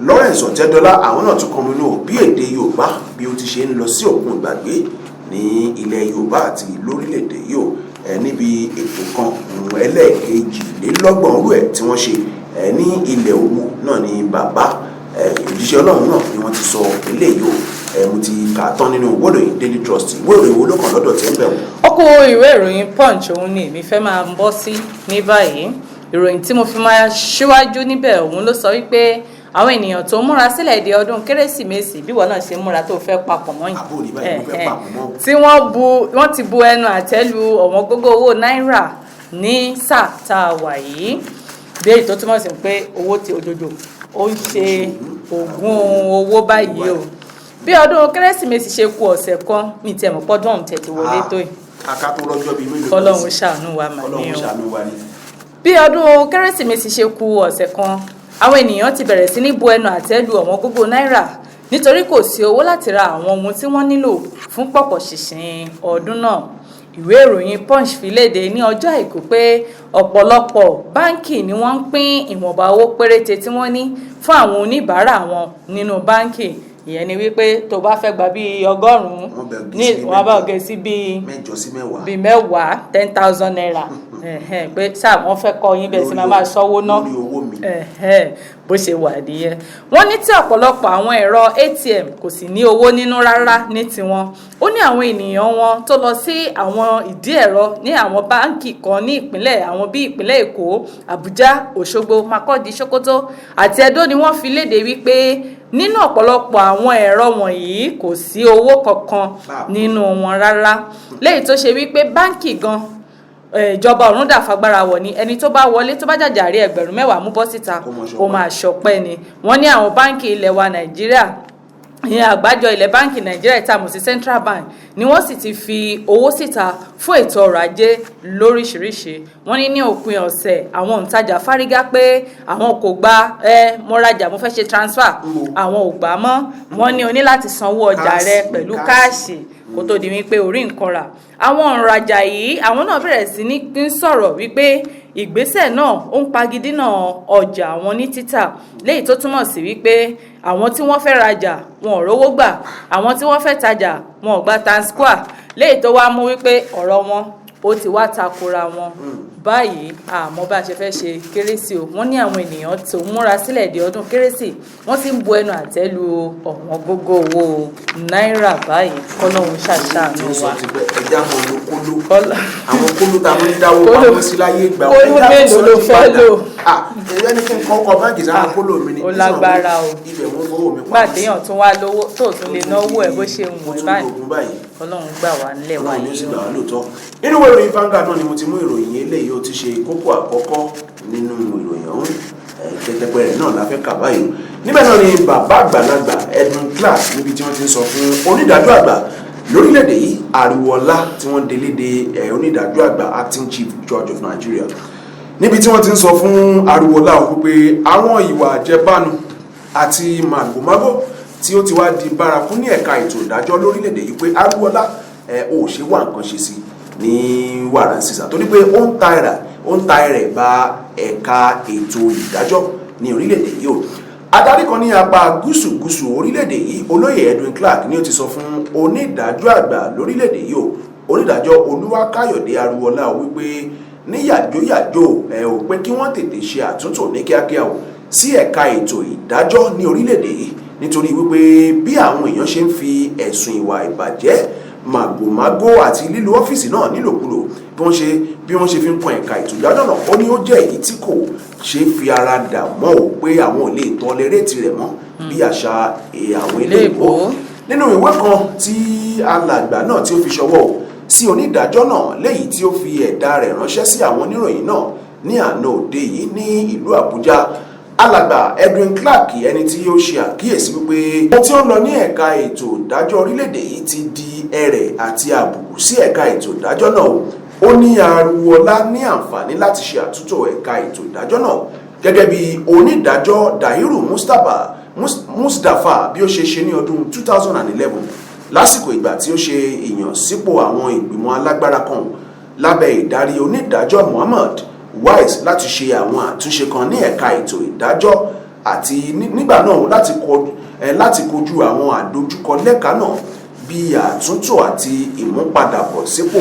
Lawrence Ọ̀tẹ́dọ́lá àwọn náà tún kọminú bí èdè Yorùbá bí ó ti ṣe ń lọ sí òkun ìgbàgbé ní ilẹ̀ Yorùbá àti lórílẹ̀‐èdè yìí o níbi ètò kan ẹlẹ́ẹ̀kejìlélọ́gbọ̀n rú ẹ̀ tí wọ́n ṣe ní ilẹ̀ Òwu náà ni bàbá òjíṣẹ́ Ọlọ́run náà ni wọ́n ti sọ eléyìí o mo ti kà á tán nínú ìwé ìròyìn Daily Trust ìwé ìròyìn wo ló kàn lọ́dọ̀ tẹ́ ń bẹ̀ wọ́n. ọkọ̀ ìwé ìròyìn Punch òun ni èmi fẹ́ máa bọ́ sí ní báyìí ìròyìn tí mo fi máa ṣíwájú níbẹ̀ òun ló sọ wípé àwọn ènìyàn tó múra sílẹ̀ di ọdún kérésìmesì bí wọ́n náà ṣe múra tó fẹ́ papọ̀ mọ́ yìí tí wọ́n ti bu ẹnu àtẹ́lu ọ̀wọ́n gógó owó náírà ní sáà tá a wà yìí bí èyí tó túmọ̀ sí pé owó ti òjòjò ó ń ṣe ògùn owó báyìí o bí ọdún kérésìmesì ṣe kù ọ̀sẹ̀ kan mi tiẹ̀ mọ̀ pọ́dún ọ̀hún tẹ̀ ti wọlé tó yìí Ọlọ́run ṣàánú wa mà ní o bí ọdún kérésìmesì ṣe kù ọ̀sẹ̀ kan àwọn ènìyàn ti bẹ̀rẹ̀ sí ní bu ẹnu àtẹ́lu ọ̀wọ́n gógó náírà nítorí kò sí owó láti ra àwọn ohun tí wọ́n nílò fún pọ̀pọ̀ ṣìnṣìn ọdún náà ìwé ìròyìn Punch fi léde ní ọjọ́ àìkú pé ọ̀pọ̀lọpọ̀ báńkì ni wọ́n ń pín ìwọ̀nba owó péréte tí wọ́n ní fún àwọn oníbàárà wọn nínú báńkì ìyẹn ni wípé tó bá fẹ́ gba bíi 100 ní wọ́n bá ọ̀gẹ̀ sí bíi 10,000 10,000 naira pé sáà wọ́n fẹ́ kọ́ yín bẹ́ẹ̀ sí máa sọ́wọ́ ná bó ṣe wà nìyẹn wọ́n ní tí ọ̀pọ̀lọpọ̀ àwọn ẹ̀rọ ATM kò sì ní owó nínú rárá ní tiwọn ó ní àwọn ènìyàn wọn tó lọ sí àwọn ìdí ẹ̀rọ ní àwọn báńkì kan ní ìpínlẹ̀ àwọn bíi ìpínlẹ̀ Èkó Àbújá Òṣogbo Makurdi Sokoto àti Ẹdó ni wọ́n fi léde wípé nínú ọ̀pọ̀lọpọ̀ àwọn ẹ̀rọ wọ̀nyí kò sí owó kankan nínú wọn rárá léyìí tó ṣe wípé báńkì gan ìjọba ọ̀run dà fagbára wọ̀ ni ẹni tó bá wọlé tó bá jàjàrí 10,000 mú bọ́ síta ó máa ṣọpẹ́ ni wọ́n ní àwọn báńkì ilẹ̀ wa Nàìjíríà ìyẹn àgbájọ ilẹ̀ báńkì nàìjíríà tá a mọ̀ sí central bank ni wọ́n sì ti fi owó síta fún ètò ọrọ̀ ajé lóríṣiríṣi. wọ́n ní ní òpin ọ̀sẹ̀ àwọn òǹtajà fárígá pé àwọn kò gba mo rajà mo fẹ́ ṣe transfer àwọn ò gbà mọ́. wọ́n ní o ní láti sanwó ọjà rẹ pẹ̀lú káàṣì kó tó di wípé orí nǹkan rà. àwọn òǹrajà yìí àwọn náà bẹ̀rẹ̀ sí ní sọ̀rọ̀ wípé ìgbésẹ̀ náà ó ń pagidínà ọjà àwọn ní títà, léyìí tó túmọ̀ sí wípé àwọn tí wọ́n fẹ́ rajà wọn ò rówó gbà, àwọn tí wọ́n fẹ́ tajà wọn ò gba transfer, léyìí tó wá mú wípé ọ̀rọ̀ wọn ó ti wá takora wọn. báyìí àmọ́ bá a ṣe fẹ́ ṣe kérésì o, wọ́n ní àwọn ènìyàn tó múra sílẹ̀ di ọdún kérésì wọ́n ti ń bu ẹnu àtẹ́ lu ọ̀wọ́n gógó owó náírà báyìí. kọ́lọ́hún ṣàṣàánú wa. ẹja mọ ló kóló àwọn kóló tá a mú dáwọ́ pamọ́ sí láyé ìgbà wọn. kóló mélòó ló fẹ́ lò? ẹ̀yẹ́ ní kí n kọ́ báńkì sára kóló mi ní. ó lágbára o. ibẹ̀ mú owó mi pamọ́. gbàdéyàn tún wá lówó tó tún lè náwó ẹ̀ bó ṣe ń wọ̀ báyìí. Ọlọ́run gbà wá nílẹ̀ wá yìí. Nínú ìròyìn Vanguard náà ni mo ti mú ìròyìn eléyìí ó ti ṣe kókó àkọ́kọ́ nínú ìròyìn ọ̀hún. Kẹtẹpẹ rẹ̀ náà la fẹ́ kà báyìí. Níbẹ̀ náà ni bàbá àgbàlagbà Edmund Clark níbi tí wọ́n ti ń sọ fún onídàájọ́ àgbà lórílẹ̀‐èdè yìí Ariwoọlá tí wọ́n délé de onídàájọ́ àgbà acting chief judge of Nigeria. Níbi tí wọ́n ti ń sọ fún Ariwoọlá wípé àwọn ìwà àjẹbánu àti màgòmágó tí ó ti wá di bárakú ní ẹ̀ka ètò ìdájọ́ lórílẹ̀‐èdè yìí pé Ariwoọlá ò ṣe wá nǹkan ṣe sí ní wàrà sísà torí pé ó ń ta ẹ̀rẹ̀ bá ẹ̀ka ètò ìdájọ́ ní orílẹ̀‐èdè yìí o. Adarí kan ní apá gúúsù orílẹ̀‐èdè yìí olóyè Edwin Clark ni ó ti sọ fún onídàájọ́ àgbà lórílẹ̀‐èdè yìí o onídàájọ́ Olúwakáyọ̀dé Ariwoọlá wípé ní yàjóyàjó ò pé kí wọ́n tètè ṣe àtúntò ní kíákíá o sí ẹ̀ka ètò ìdájọ́ ní orílẹ̀‐èdè yìí nítorí wípé bí àwọn èèyàn ṣe ń fi ẹ̀sùn ìwà ìbàjẹ́ màgòmágó àti lílo ọ́fíìsì náà nílòkulò bí wọ́n ṣe fi ń kan ẹ̀ka ètò ìdájọ́ náà ó ní ó jẹ́ èyí tí kò ṣe fi ara dà mọ́ ò pé àwọn ò lè tọ́lẹ́rẹ́tì rẹ̀ mọ́ bí àṣà àwọn ilé ìbò. nínú ìwé kan tí alàgbà náà tí ó fi ṣọwọ́ sí onídàájọ́ náà léyìí tí ó fi ẹ̀dà rẹ̀ ránṣẹ́ sí àwọn oníròyìn náà ní àná òde yìí ní ìlú Àbújá alàgbà Edwin Clark ẹni tí ó ṣe àkíyèsí wípé ohun tí ó ń lọ ní ẹ̀ka ètò ìdájọ́ orílẹ̀-èdè yìí ti di ẹ̀rẹ̀ àti àbùkù sí ẹ̀ka ètò ìdájọ́ náà ó ní Ariwoọlá ní àǹfààní láti ṣe àtúntò ẹ̀ka ètò ìdájọ́ náà gẹ́gẹ́ bí onídàájọ́ Dahiru Mustapha bí ó ṣe ṣe ní ọdún 2011 lásìkò ìgbà tí ó ṣe ìyànsípò àwọn ìgbìmọ̀ alágbára kan lábẹ́ ìdarí onídàájọ́ Muhammad Wise láti ṣe àwọn àtúnṣe kan ní ẹ̀ka ètò ìdájọ́ àti nígbà náà láti kojú àwọn àdójúkọ lẹ́ka náà bíi àtúntò àti ìmúpadàbọ̀ sípò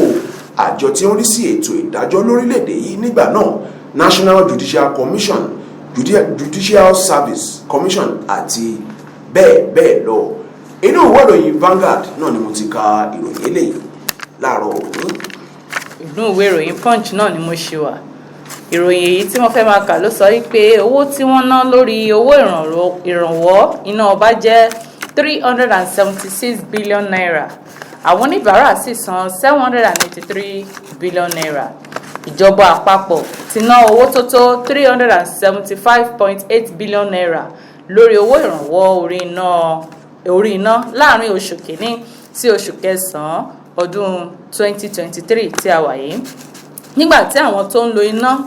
àjọ tí ó ń rí sí ètò ìdájọ́ lórílẹ̀‐èdè yìí nígbà náà National Judicial Commission Judicial Service Commission àti bẹ́ẹ̀ bẹ́ẹ̀ lọ. Inú ìwé ìròyìn Vanguard náà ni mo ti ka ìròyìn eléyìí láàárọ̀ òní. Inú ìwé ìròyìn Punch náà ni mo ṣe wà. Ìròyìn èyí tí wọ́n fẹ́ máa kà ló sọ wípé owó tí wọ́n ná lórí owó ìrànwọ́ iná ọba jẹ́ 376 billion naira. Àwọn oníbàárà sì san 783 billion naira. Ìjọba àpapọ̀ ti ná owó tó tó 375.8 billion naira lórí owó ìrànwọ́ orí iná láàrin oṣù kìíní sí oṣù kẹsàn-án ọdún 2023 tí a wà yìí. Nígbà tí àwọn tó ń lo iná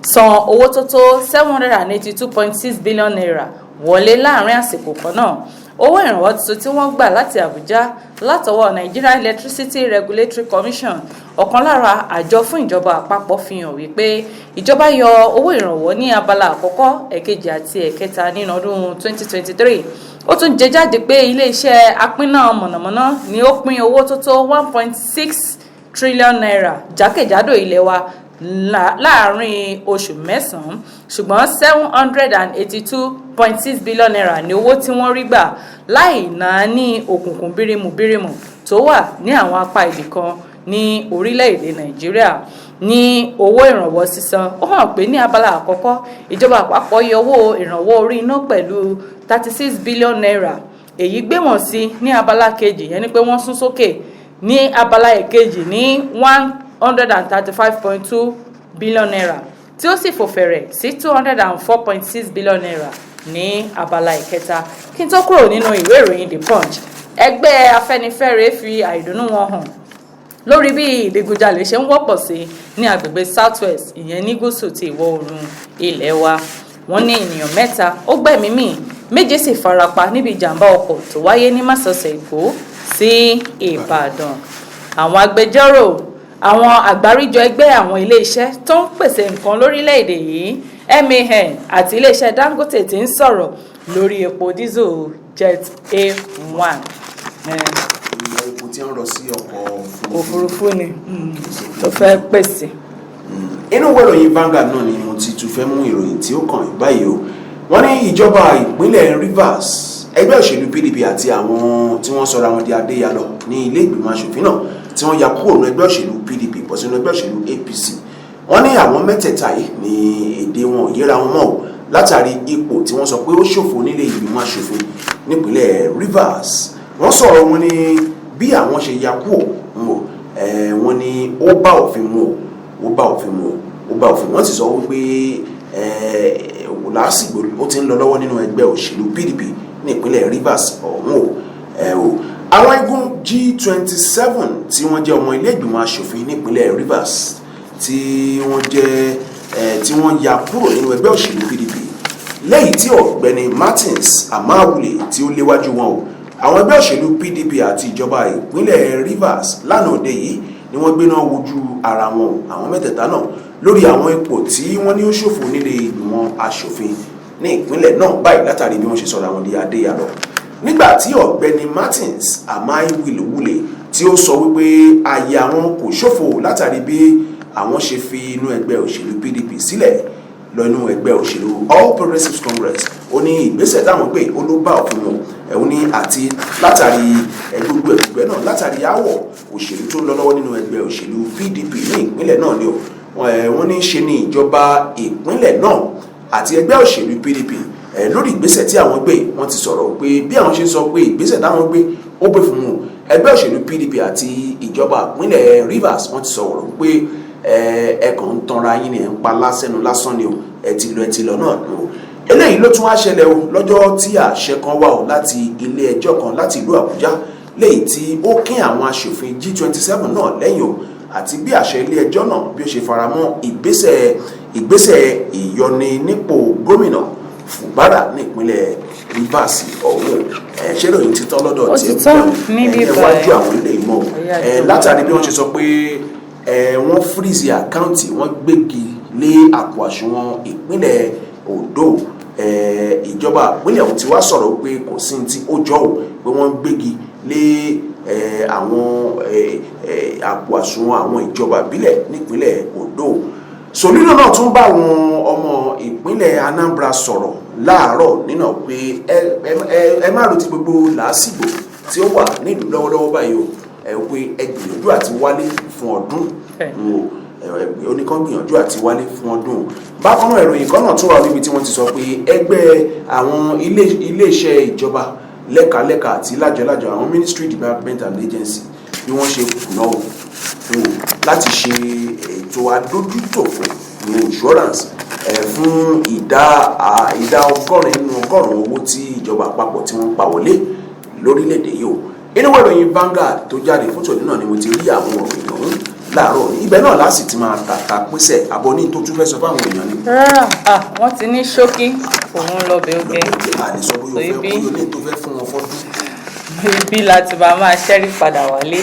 san owó tó tó 782.6 billion naira wọlé láàrin àsìkò kan náà. Owó ìrànwọ́ tuntun tí wọ́n gbà láti Àbújá látọwọ́ Nigeria Electricity Regulatory Commission ọ̀kan lára àjọ fún ìjọba àpapọ̀ fi hàn wípé ìjọba yọ owó ìrànwọ́ ní abala àkọ́kọ́ ẹ̀kejì àti ẹ̀kẹta nínú ọdún 2023. Ó tún jẹ jáde pé ilé-iṣẹ́ apínná mọ̀nàmọ́ná ni ó pín owó tó tó 1.6 trillion naira jákèjádò ilé wa láàrin oṣù mẹ́sàn-án ṣùgbọ́n 782.6 billion naira ní owó tí wọ́n rí gbà láì náà ní òkùnkùn bírímù tó wà ní àwọn apá ibì kan ní orílẹ̀-èdè Nàìjíríà ní owó ìrànwọ́ sísan. Ó hàn pé ní abala àkọ́kọ́ ìjọba àpapọ̀ yọ owó ìrànwọ́ orí iná pẹ̀lú 36 billion naira. Èyí gbé wọn sí ní abala kejì yẹn ni pé wọ́n sún sókè ní abala ìkejì ní 135.2 billion naira tí ó sì fò fẹ̀rẹ̀ sí 204.6 billion naira ní abala ìkẹta. kí n tó kúrò nínú ìwé ìròyìn The Punch, ẹgbẹ́ Afẹ́nifẹ́re fi àìdùnnú wọn hàn lórí bí ìdigunjalè ṣe ń wọ́pọ̀ sí ní agbègbè Southwest, ìyẹn ní gúúsù ti ìwọ̀ oòrùn ilẹ̀ wa. Wọ́n ní ènìyàn 3 ó gbẹ̀mí mì, 7 sì farapa níbi ìjàmbá ọkọ̀ tó wáyé ní másọsẹ̀ Èkó sí Ìbàdàn. Àwọn agbẹjọ́rò, àwọn àgbáríjọ ẹgbẹ́ àwọn iléeṣẹ́ tó ń pèsè nǹkan lórílẹ̀‐èdè yìí MAN àti iléeṣẹ́ Dangote ti ń sọ̀rọ̀ lórí epo diesel Jet A1. Epo tí ń rọ sí ọkọ̀ òfurufú ni tó fẹ́ pèsè. Inú ìwé ìròyìn Vanguard náà ni mo ti tún fẹ́ mú ìròyìn tí ó kàn báyìí o. Wọ́n ní ìjọba ìpínlẹ̀ Rivers, ẹgbẹ́ òṣèlú PDP àti àwọn tí wọ́n sọra wọn di Adéyalọ ní ilé ìgbìmọ̀ aṣòfin náà tí wọ́n ya kúrò ní ẹgbẹ́ òṣèlú PDP bọ̀ sínú ẹgbẹ́ òṣèlú APC. Wọ́n ní àwọn mẹ́tẹ̀ẹ̀ta yìí ní èdè wọn yíra wọn mọ́ látàrí ipò tí wọ́n sọ pé ó ṣòfò nílé ìgbìmọ̀ aṣòfin nípínlẹ̀ Rivers. Wọ́n sọ̀rọ̀ wọn ní bí àwọn ṣe ya kúrò wọn ní ó bá òfin mu ó bá òfin mu ó bá òfin. Wọ́n sì sọ wípé lásìgbò ó ti ń lọ lọ́wọ́ nínú ẹgbẹ́ òṣèlú PDP ní ìpínlẹ̀ Rivers ọ̀hún o. Àwọn igun G27 tí wọ́n jẹ́ ọmọ ilé ìgbìmọ̀ aṣòfin nípínlẹ̀ Rivers tí wọ́n ya kúrò nínú ẹgbẹ́ òṣèlú PDP lẹ́yìn tí ọ̀gbẹ́ni Martins Amawule tí ó léwájú wọn o. Àwọn ẹgbẹ́ òṣèlú PDP àti ìjọba ìpínlẹ̀ Rivers lánàá òde yìí ni wọ́n gbéná wojú ara wọn àwọn mẹ́tẹ̀ẹ̀ta náà lórí àwọn ipò tí wọ́n ní ó ṣòfò nílé ìgbìmọ̀ aṣòfin ní ìpínlẹ̀ náà báyìí látàrí bí wọ́n ṣe sọ̀rọ̀ àwọn di Adéyalọ. Nígbà tí ọ̀gbẹ́ni Martins Amawule tí ó sọ wípé ààyè àwọn kò ṣòfò látàrí bí àwọn ṣe fi inú ẹgbẹ́ òṣèlú PDP sílẹ̀ lọ inú ẹgbẹ́ òṣèlú All Progressives Congress, ó ní ìgbésẹ̀ táwọn gbé ó ló bá òfin mu ẹ̀hún ní àti látàrí gbogbo ẹgbẹ́ náà látàrí àwọ̀ òṣèlú tó ń lọ lọ́wọ́ nínú ẹgbẹ́ òṣèlú PDP ní ìpínlẹ̀ náà ni wọ́n ní ṣe ní ìjọba ìpínlẹ̀ náà àti ẹgbẹ́ òṣèlú PDP lórí ìgbésẹ̀ tí àwọn gbé. Wọ́n ti sọ̀rọ̀ pé bí àwọn ṣe sọ pé ìgbésẹ̀ táwọn gbé ó gbé fún mu ẹgbẹ́ òṣèlú PDP àti ìjọba ìpínlẹ̀ Rivers wọ́n ti sọ̀rọ̀ pé ẹ̀kàn ń tanra yín ni ẹ̀ ń pa lásẹ̀nu lásán ni o ẹ̀ ti lọ náà ni o. Eléyìí ló tún wá ṣẹlẹ̀ o lọ́jọ́ tí àṣẹ kan wà o láti ilé ẹjọ́ kan láti ìlú Àbújá léyìí tí ó kín àwọn aṣòfin G27 náà lẹ́yìn o àti bí àṣẹ ilé ẹjọ́ náà bí ó ṣe faramọ́ ìgbésẹ̀ ìyọni nípò gómìnà Fubara ní ìpínlẹ̀ Rivers ọ̀hún. Ṣé lóyún ti tán lọ́dọ̀ tí ẹ wájú àwọn ilé ìmọ̀ látàrí bí wọ́n ṣe sọ pé wọ́n freeze àkáǹtì wọ́n gbégi lé àpò àsùnwọ̀n ìpínlẹ̀ Ondo. Ìjọba ìpínlẹ̀ ọ̀hún ti wá sọ̀rọ̀ pé kò sí ti ó jọ ò pé wọ́n gbégi lé àwọn àpò àsùnwọ̀n àwọn ìjọba ìbílẹ̀ nípínlẹ̀ Ondo. Sòlúnà náà tún bá àwọn ọmọ ìpínlẹ̀ Anambra sọ̀rọ̀ láàárọ̀ nínú pé ẹ má retí gbogbo làásìgbò tí ó wà nílùú lọ́wọ́lọ́wọ́ báyìí o pé ẹ gbìyànjú àti wálé fún ọdún oníkan gbìyànjú àti wálé fún ọdún. Bákan náà ìròyìn kan náà tún wà níbi tí wọ́n ti sọ pé ẹgbẹ́ àwọn iléeṣẹ́ ìjọba lẹ́ka àti lájọlájọ àwọn Ministry Department and Agency bí wọ́n ṣe kùnà láti ṣe ètò adójútòfò ní insurance fún ìdá 100 nínú 100 owó tí ìjọba àpapọ̀ tí wọ́n pa wọlé lórílẹ̀‐èdè yìí o. Inú ìròyìn Vanguard tó jáde fún tòní náà ni mo ti rí àwọn òròyìn ọ̀hún láàárọ̀ ní ibẹ̀ náà láti ti máa tàta pínṣẹ̀ àbọ̀ ní tó tún fẹ́ sọ fáwọn èèyàn ni. Rárá, wọ́n ti ní ṣókí òun lọ́bẹ̀ oge. Àdìsọ bóyá o fẹ́ kúrò ní tó fẹ́ fún wọn fọ́dún. Ibi láti bá máa ṣẹ́rí padà wálé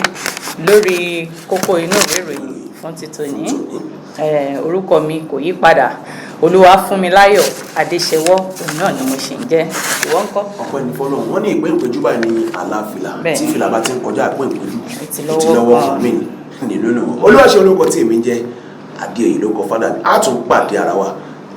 lórí kókó inú ìwé ìròyìn fún ti tòní. Orúkọ mi kò yí padà, Funmilayo Adesewo òun náà ni mo ṣì ń jẹ́. Ìwọ ńkọ́? Ọpẹ́ ní fọ́lọ́run. Wọ́n ní ìpín ìpéjú báyìí ní àlàáfíà tí fìlà bá ti ń kọjá ìpín ìpéjú ti lọ́wọ́ fún mi nínú olúwaṣẹ olóko tí èmi jẹ́ Adeoye ló kọ fádà mi á tún pàdé ara wa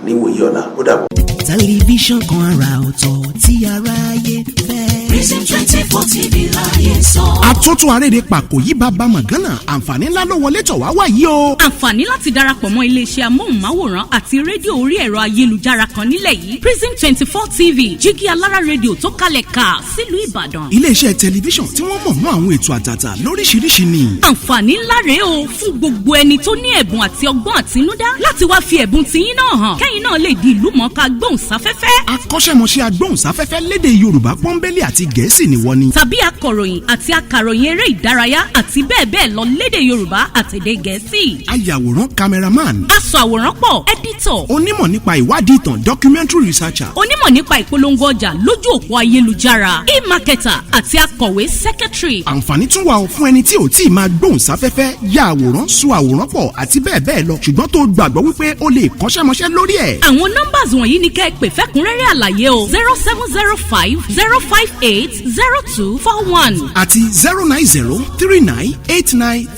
ní ìwòyí ọ̀la ó dàbọ̀. Tẹlifíṣàn kan àrà ọ̀tọ̀ tí aráyé fẹ́. Prison 24 TV láyé sọ. Àtótó arédè pàkó yí bàbá mọ̀gánà àǹfààní ńlá ló wọlé tọ̀ wá wáyé o. Àǹfààní láti darapọ̀ mọ́ iléeṣẹ́ amóhùnmáwòrán àti rédíò orí ẹ̀rọ ayélujára kan nílẹ̀ yìí Prism 24 TV jígí alára rédíò tó kalẹ̀ ká sílùú Ìbàdàn. Iléeṣẹ́ tẹlifíṣàn tí wọ́n mọ̀ mọ́ àwọn ètò àtàtà lóríṣiríṣi ni. Àǹfààní ńlá rèé o fún gbogbo ẹni tó ní ẹ̀bùn àti ọgbọ́n àtinúdá láti wá fi ẹ̀bùn tiyín náà hàn kẹ́yìn náà lè di ìlúmọ̀ọ́ká gbóhùnsáfẹ́fẹ́. Akọ́ṣẹ́mọṣẹ́ agbóhùnsáfẹ́fẹ́ lédè Yorùbá pọ́nbélé àti Gẹ̀ẹ́sì ni wọ́n ni. Tàbí akọ̀ròyìn àti akàròyìn eré ìdárayá àti bẹ́ẹ̀ bẹ́ẹ̀ lọ lédè Yorùbá àtèdè Gẹ̀ẹ́sì. Ayàwòrán cameraman. Aṣọ àwòrán pọ̀ editor. Onímọ̀ nípa ìwádìí ìtàn documentary researcher. Onímọ̀ nípa ìpolongo ọjà lójú òpó ayélujára e-marketer àti akọ̀wé secretary. Àǹfààní tún wà fún ẹni tí ò tí ì máa gbóhùnsáfẹ́fẹ́ ya àwòrán so àwòrán pọ̀ àti bẹ́ẹ̀ bẹ́ẹ̀ lọ ṣùgbọ́n tó gbàgbọ́ wípé o lè kọ́ṣẹ́mọṣẹ́ lórí ẹ̀. Àwọn nọ́mbàs wọ̀nyí ni kẹ́ ẹ pè fẹ́kúnrẹ́rẹ́ àlàyé o 0705 058 0241 àti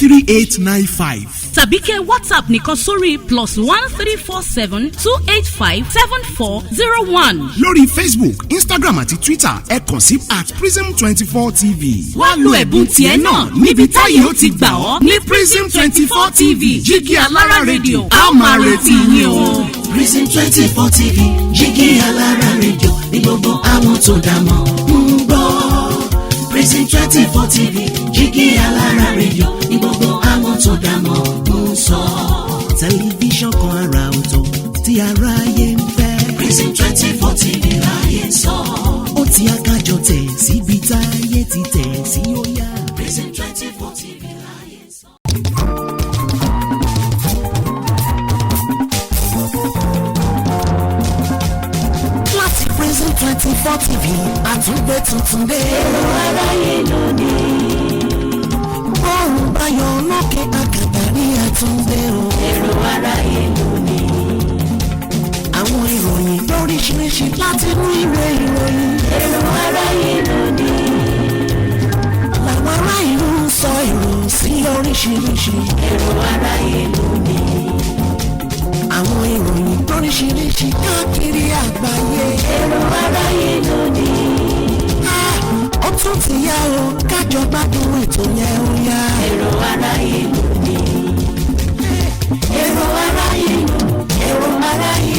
09039893895. tàbí kẹ́ WhatsApp nìkan sórí +1347 285 7401. Lórí Facebook, Instagram àti Twitter ẹ kàn sí @prism24tv. Wá lo ẹ̀bùn tiẹ̀ náà níbi táyé ó ti gbà ọ́ ní Prism 24 TV jígí alára rédíò a máa retí yín o. Prism 24 TV jígí alára rédíò ní gbogbo àwọn tó dá mọ̀ ń gbọ́. Prism 24 TV jígí alára rédíò ní gbogbo àwọn tó dá mọ̀ ń sọ. Tẹlifíṣàn kan àrà ọ̀tọ̀ tí aráyé ń fẹ́. Prism 24 TV láyé sọ. Ó ti akájọ tẹ̀ síbi táyé ti tẹ̀ sí ó yá. Prism 24 TV láyé sọ. Láti Prism 24 TV àtúgbẹ́ tuntun dé. Èrò aráyé lónìí. Bọ́ọ̀rùn báyọ̀ lókè àgàbà ní àtúndé o. Èrò aráyé lónìí. Àwọn ìròyìn lóríṣiríṣi láti inú ìwé ìròyìn. Èrò aráyé lónìí. Làwọn ará ìlú ń sọ èrò sí oríṣiríṣi. Èrò aráyé lónìí. Àwọn ìròyìn lóríṣiríṣi káàkiri àgbáyé. Èrò aráyé lónìí. Ó tún ti yá o kájọ gbádùn ètò yẹn ó yá. Èrò aráyé lónìí. Èrò aráyé lónìí. Èrò aráyé